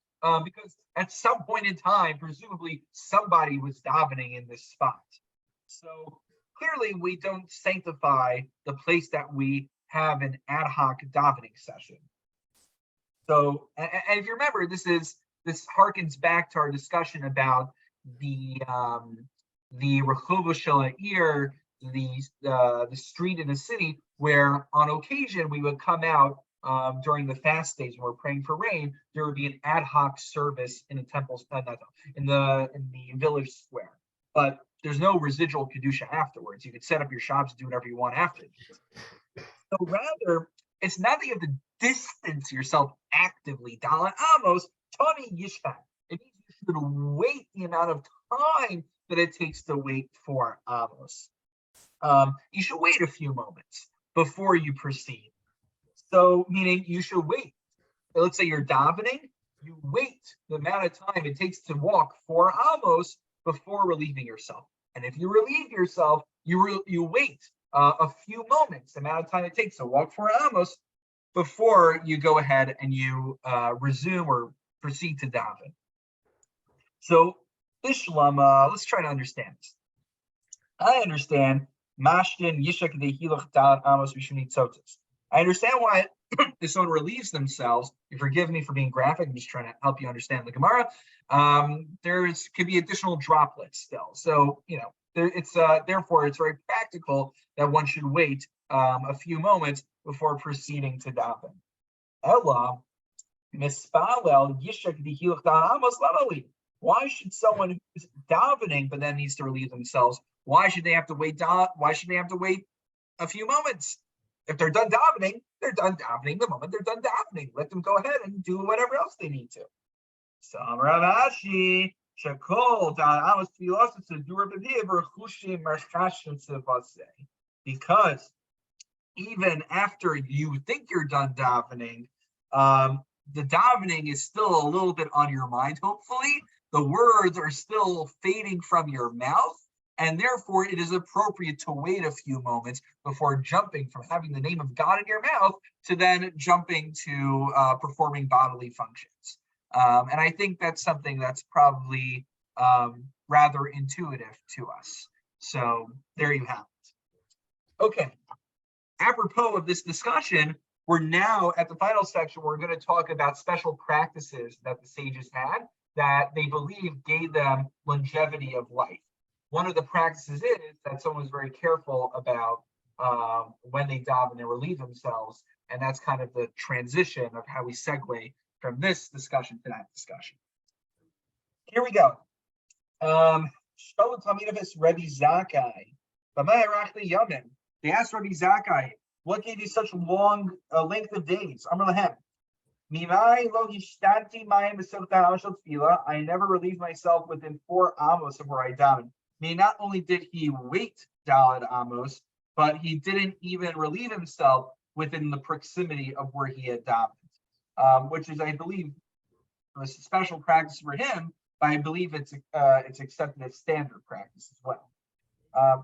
because at some point in time, presumably somebody was davening in this spot. So clearly, we don't sanctify the place that we have an ad hoc davening session. So, and if you remember, this harkens back to our discussion about the Rechovo Shel Ha'ir, the street in the city, where on occasion we would come out during the fast days when we're praying for rain. There would be an ad hoc service in the temple's in the village square, but there's no residual kedusha afterwards. You could set up your shops and do whatever you want after. So rather, it's not that you have to distance yourself actively. Dalan Amos, Tani Yishvat. It means you should wait the amount of time that it takes to wait for Amos. You should wait a few moments before you proceed. So, meaning you should wait. Let's say you're davening, you wait the amount of time it takes to walk 4 amos before relieving yourself. And if you relieve yourself, you wait a few moments, the amount of time it takes to walk 4 amos before you go ahead and you resume or proceed to daven. So, Bishlam, let's try to understand this. I understand Mashkin Yishak Dehilach Dalat Amos Rishuni Tzotis. I understand why if someone relieves themselves, you forgive me for being graphic, I'm just trying to help you understand the Gemara. Could be additional droplets still. So, therefore it's very practical that one should wait a few moments before proceeding to daven. Ella, mispalel yishak dihilach dalat amos lavali. Why should someone who's davening but then needs to relieve themselves? Why should they have to wait? Why should they have to wait a few moments? If they're done davening, they're done davening the moment they're done davening. Let them go ahead and do whatever else they need to. So Ravashi Shakol dalat amos tfilos to do chushim marchashim tzevase. Because even after you think you're done davening, the davening is still a little bit on your mind, hopefully. The words are still fading from your mouth, and therefore it is appropriate to wait a few moments before jumping from having the name of God in your mouth to then jumping to performing bodily functions. And I think that's something that's probably rather intuitive to us. So there you have it. Okay. Apropos of this discussion, we're now at the final section. We're going to talk about special practices that the sages had that they believe gave them longevity of life. One of the practices is that someone was very careful about when they daven and relieve themselves, and that's kind of the transition of how we segue from this discussion to that discussion. Here we go. Rebbe Zakkai. They asked Rabbi Zakkai, what gave you such a long length of days? I never relieved myself within 4 amos of where I davened. Not only did he wait Daled amos, but he didn't even relieve himself within the proximity of where he had davened, which is, I believe, a special practice for him, but I believe it's accepted as standard practice as well.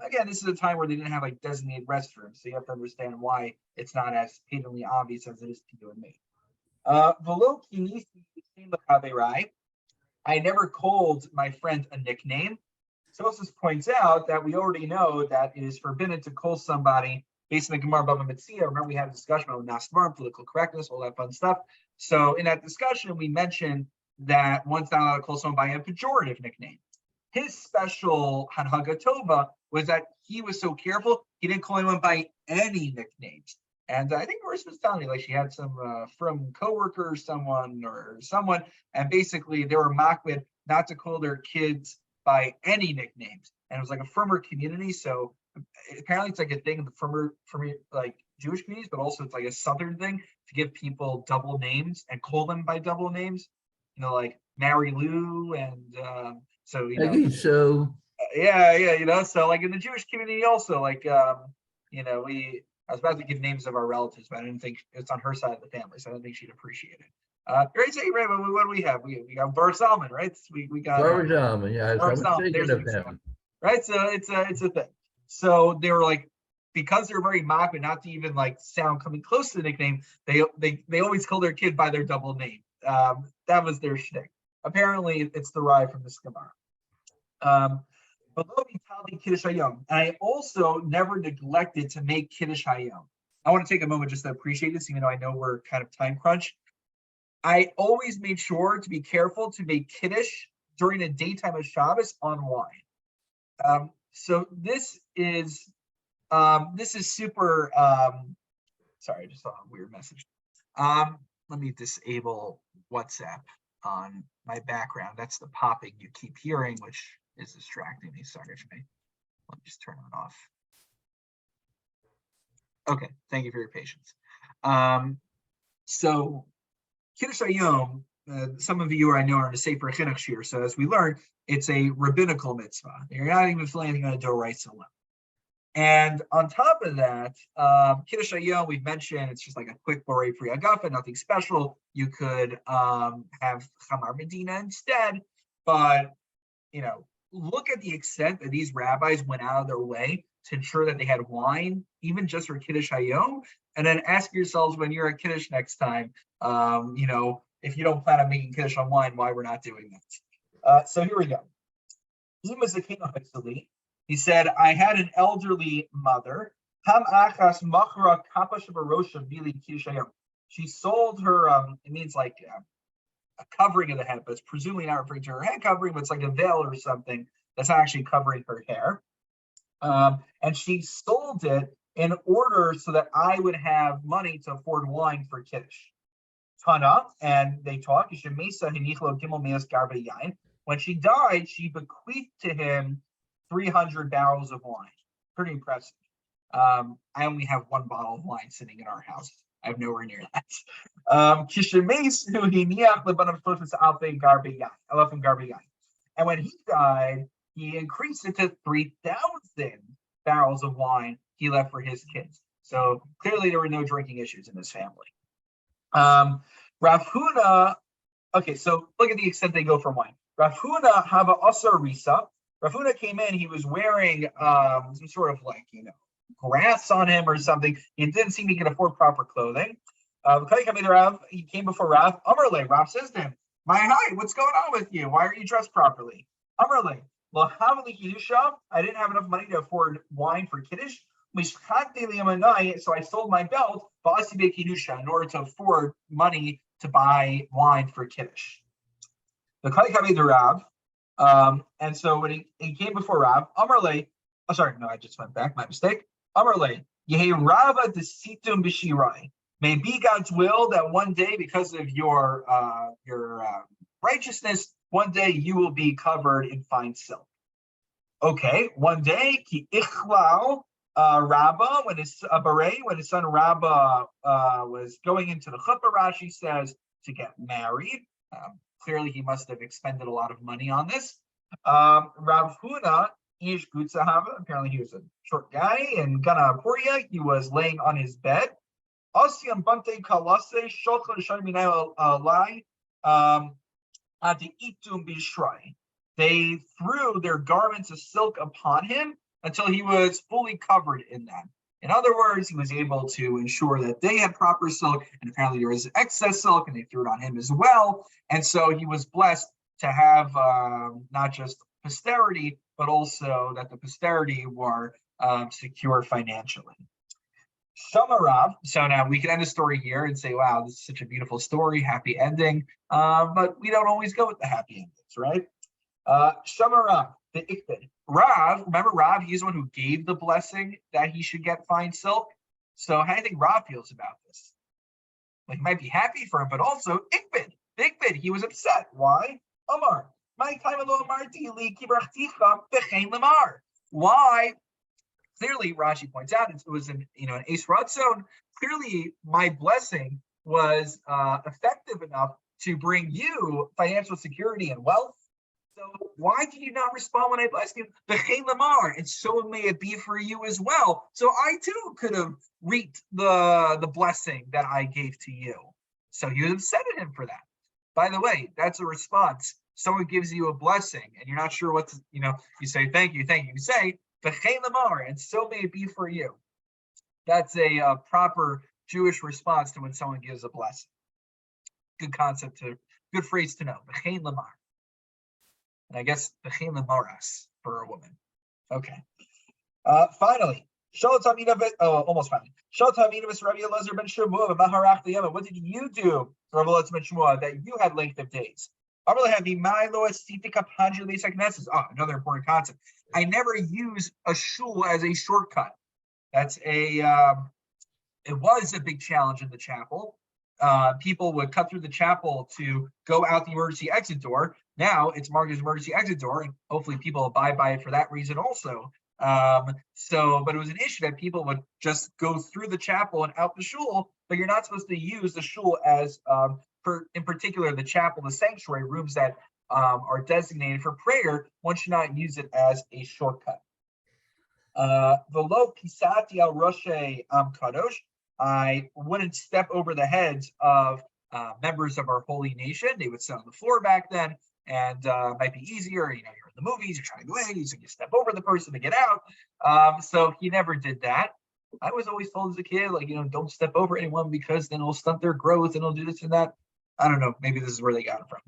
Again, this is a time where they didn't have like designated restrooms, so you have to understand why it's not as patently obvious as it is to you and me. I never called my friend a nickname. Sosis points out that we already know that it is forbidden to call somebody based on the Gemara Bava Metzia. Remember, we had a discussion about Nasmar, political correctness, all that fun stuff. So in that discussion, we mentioned that one's not allowed to call someone by a pejorative nickname. His special Hanhaga Tova was that he was so careful, he didn't call anyone by any nicknames. And I think Marissa was telling me, like, she had some from coworker or someone, and basically they were makbid not to call their kids by any nicknames. And it was like a firmer community, so apparently it's like a thing in the firmer like Jewish communities, but also it's like a Southern thing to give people double names and call them by double names. Like Mary Lou, and so so yeah, so like in the Jewish community also, like we I was about to give names of our relatives, but I didn't think it's on her side of the family, so I don't think she'd appreciate it. Great, say, Rabbi, what do we have? We got Bar Salman, right? We got George Alman, yes, I Bar was Salman. thinking There's an of example, him. right? So it's a thing. So they were like, because they're very mock, but not to even like sound coming close to the nickname, they always call their kid by their double name. That was their shtick. Apparently, it's derived from this Gemara. Below Vitali Kiddush Hayom, and I also never neglected to make Kiddush Hayom. I want to take a moment just to appreciate this, even though I know we're kind of time crunch. I always made sure to be careful to make Kiddush during the daytime of Shabbos on wine. So this is super. Sorry, I just saw a weird message. Let me disable WhatsApp on my background. That's the popping you keep hearing, which is distracting me. Sorry for me. Let me just turn it off. Okay, thank you for your patience. So Kiddush Hayom, some of you I know are in the Sefer Chinuch Shir. So as we learned, it's a rabbinical mitzvah. You're not even feeling anything on a doraisa alone. And on top of that, Kiddush Hayom, we've mentioned, it's just like a quick borei free agafa, nothing special. You could have Chamar Medina instead, but look at the extent that these rabbis went out of their way to ensure that they had wine, even just for Kiddush Hayom, and then ask yourselves when you're at Kiddush next time, if you don't plan on making Kiddush on wine, why we're not doing that. So here we go. He said, I had an elderly mother. She sold her, it means like a covering of the head, but it's presumably not referring to her head covering, but it's like a veil or something that's actually covering her hair. And she sold it in order so that I would have money to afford wine for Kiddush. Tana, and they talk. When she died, she bequeathed to him 300 barrels of wine. Pretty impressive. I only have one bottle of wine sitting in our house. I have nowhere near that. And when he died, he increased it to 3,000 barrels of wine he left for his kids. So clearly there were no drinking issues in his family. Rav Huna, okay, so look at the extent they go for wine. Rav Huna have a asar risa. Rav Huna came in, he was wearing some sort of grass on him or something. He didn't seem he could afford proper clothing. He came before Rav. Amarle, Rav says to him, hi, what's going on with you? Why aren't you dressed properly? Amarle, I didn't have enough money to afford wine for Kiddush. So I sold my belt in order to afford money to buy wine for Kiddush. And so when he came before Rav, Amarle, I just went back, my mistake. Amarle, Yehi de Situm Bishirai. May it be God's will that one day, because of your righteousness, one day you will be covered in fine silk. Okay, one day, Ki Ichlal Rabba, when his son Rabba was going into the chuppah, Rashi says, to get married. Clearly, he must have expended a lot of money on this. Rav Huna, Ish Gutzahava, apparently he was a short guy, and Gana Puria, he was laying on his bed. Asiam Bante Kalase, Shokha Sharminai Lai, Adi Itum Bishrai. They threw their garments of silk upon him until he was fully covered in them. In other words, he was able to ensure that they had proper silk, and apparently there was excess silk, and they threw it on him as well. And so he was blessed to have not just posterity, but also that the posterity were secure financially. Shamarav. So now we can end the story here and say, wow, this is such a beautiful story, happy ending. But we don't always go with the happy endings, right? Shamarav, the Ikbid. Rav, remember Rav, he's the one who gave the blessing that he should get fine silk. So how do you think Rav feels about this? Like, he might be happy for him, but also Ikbid. Ikbid, he was upset. Why? Amar. Why? Clearly, Rashi points out it was an Eis Ratzon. Clearly, my blessing was effective enough to bring you financial security and wealth. So why can you not respond when I bless you? B'chein lamar, and so may it be for you as well. So I too could have reaped the blessing that I gave to you. So you upset at him for that. By the way, that's a response. Someone gives you a blessing and you're not sure what to, you say, thank you, thank you. You say, B'chein lamar, and so may it be for you. That's a proper Jewish response to when someone gives a blessing. Good concept good phrase to know. B'chein lamar. And I guess b'chein lamaras for a woman. Okay. Finally, almost finally. Rabbi Elazar ben Shmuel b'maharach liyama. What did you do, Rabbi Elazar ben Shmuel, that you had length of days? Another important concept. I never use a shul as a shortcut. That's it was a big challenge in the chapel. People would cut through the chapel to go out the emergency exit door. Now it's marked as emergency exit door, and hopefully people abide by it for that reason also. But it was an issue that people would just go through the chapel and out the shul, but you're not supposed to use the shul as, in particular, the chapel, the sanctuary rooms that are designated for prayer. One should not use it as a shortcut. Velo pisati al roshe kadosh. I wouldn't step over the heads of members of our holy nation. They would sit on the floor back then, and it might be easier. You're in the movies, you're trying to go in, so you step over the person to get out. So he never did that. I was always told as a kid, don't step over anyone because then it'll stunt their growth and it'll do this and that. I don't know. Maybe this is where they got it from.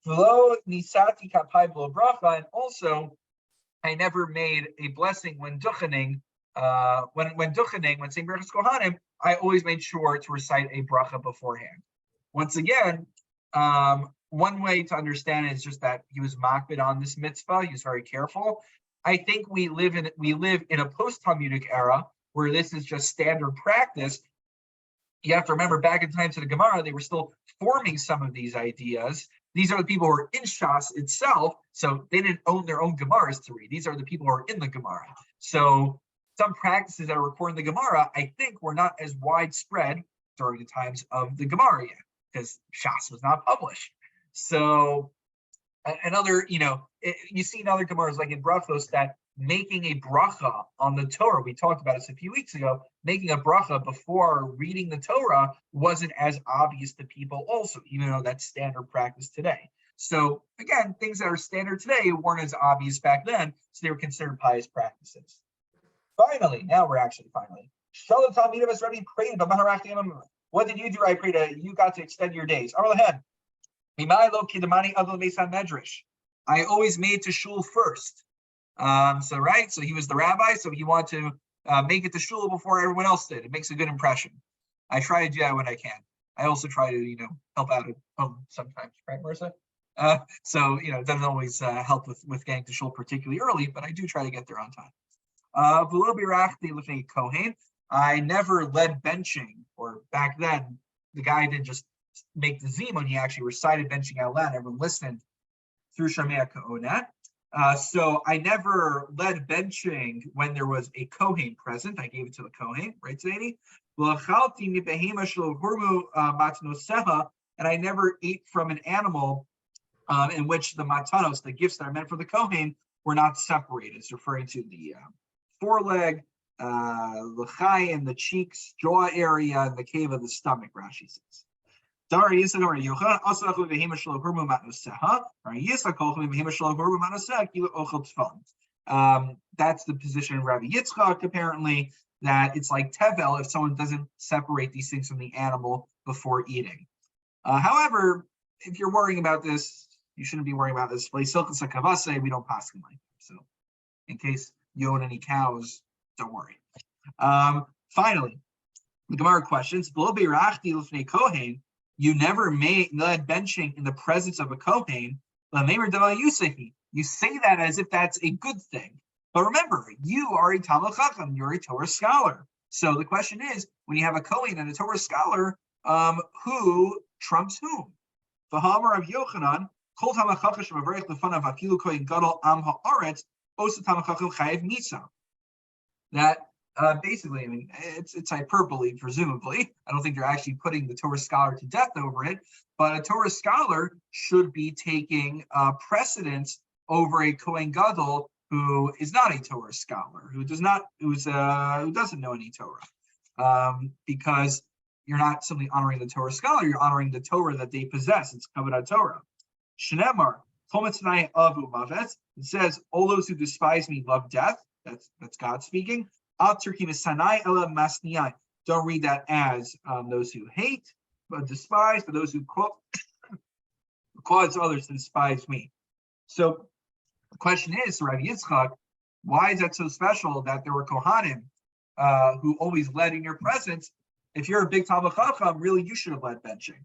V'lo nisati kapai b'lo bracha, and also I never made a blessing when duchening. When saying Berachos Kohanim, I always made sure to recite a bracha beforehand. Once again, one way to understand it is just that he was makbid on this mitzvah. He was very careful. I think we live in a post-Talmudic era where this is just standard practice. You have to remember, back in times of the Gemara, they were still forming some of these ideas. These are the people who are in Shas itself, so they didn't own their own Gemaras to read. These are the people who are in the Gemara. So some practices that are recording the Gemara, I think, were not as widespread during the times of the Gemara yet, because Shas was not published. So another, you see in other Gemaras, like in Brachos, that making a bracha on the Torah, we talked about this a few weeks ago, making a bracha before reading the Torah wasn't as obvious to people also, even though that's standard practice today. So again, things that are standard today weren't as obvious back then, so they were considered pious practices. Finally, now we're actually finally. What did you do? I prayed you got to extend your days. I always made to shul first. So he was the rabbi, so he wanted to make it to shul before everyone else did. It makes a good impression. I try to do that when I can. I also try to, help out at home sometimes, right, Marissa? It doesn't always help with getting to shul particularly early, but I do try to get there on time. I never led benching, or back then, the guy didn't just make the zimun, he actually recited benching out loud. Everyone listened through Shamea Ka'onet. So I never led benching when there was a Kohen present. I gave it to the Kohen, right, Zaini? And I never ate from an animal in which the matanos, the gifts that are meant for the Kohen, were not separated. It's referring to the foreleg, the chai and the cheeks, jaw area, and the cave of the stomach, Rashi says. That's the position of Rabbi Yitzchak, apparently, that it's like tevel if someone doesn't separate these things from the animal before eating. However, if you're worrying about this, you shouldn't be worrying about this. We don't pass him like that. So in case you own any cows, don't worry. Finally, the Gemara questions, you never led benching in the presence of a Kohen. You say that as if that's a good thing. But remember, you are a Talmud Chacham, you're a Torah scholar. So the question is, when you have a Kohen and a Torah scholar, who trumps whom? V'hamar of Yochanan, Kol Talmud Chacham shemavarich lefanav afilu kohen gadol am haaretz, osa Talmud Chacham chayev misa. That Basically, I mean, it's hyperbole, presumably. I don't think they're actually putting the Torah scholar to death over it, but a Torah scholar should be taking precedence over a Kohen Gadol who is not a Torah scholar, who doesn't know any Torah, because you're not simply honoring the Torah scholar, you're honoring the Torah that they possess. It's Kavod Torah. Shnemar, Avu Mavet. It says, all those who despise me love death. That's God speaking. Don't read that as those who hate, but despise, but those who cause others to despise me. So the question is, Rabbi Yitzchak, why is that so special that there were Kohanim who always led in your presence? If you're a big Talmud Chacham, really you should have led benching.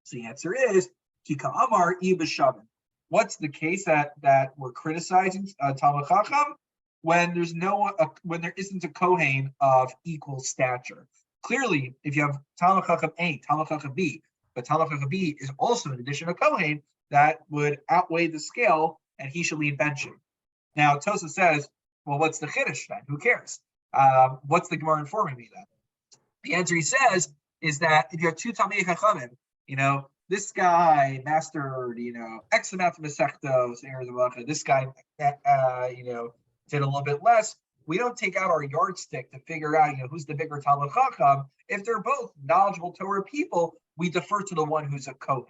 So the answer is, Kika Amar Ibashavin. What's the case that we're criticizing Talmud Chacham? When there isn't a Kohen of equal stature. Clearly, if you have Talmud Chacham A, Talmud Chacham B, but Talmud Chacham B is also in addition a Kohen, that would outweigh the scale, and he should lead benching. Now, Tosa says, well, what's the Chiddush then? Who cares? What's the Gemara informing me then? The answer he says is that if you have two Talmidei Chachamim, this guy mastered, X amount of Masechtos, this guy, did a little bit less. We don't take out our yardstick to figure out, who's the bigger Talmud Chacham. If they're both knowledgeable Torah people, we defer to the one who's a Kohen.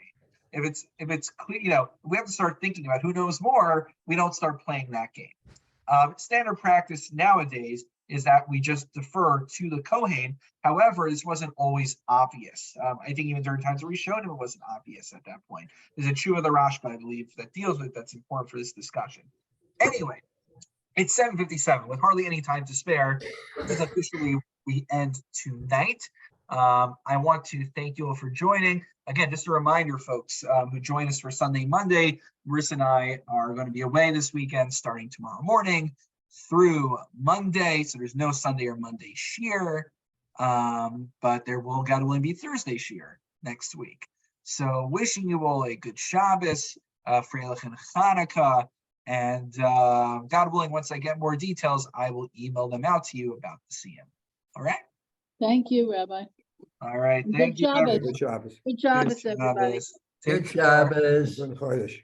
If it's clear, we have to start thinking about who knows more. We don't start playing that game. Standard practice nowadays is that we just defer to the Kohen. However, this wasn't always obvious. I think even during times where we showed him, it wasn't obvious at that point. There's a Tshuva of the Rashba, I believe, that deals with that's important for this discussion. Anyway, it's 7:57 with hardly any time to spare. This is officially we end tonight. I want to thank you all for joining. Again, just a reminder, folks, who join us for Sunday, Monday, Marissa and I are going to be away this weekend starting tomorrow morning through Monday. So there's no Sunday or Monday shear, but there will, God willing, be Thursday shear next week. So wishing you all a good Shabbos, Freilich and Hanukkah, and God willing, once I get more details, I will email them out to you about the CM. All right? Thank you, Rabbi. All right. Good Thank you. Shabbos. Good Shabbos. Good Shabbos, everybody. Take Good care. Shabbos. Good Chodesh.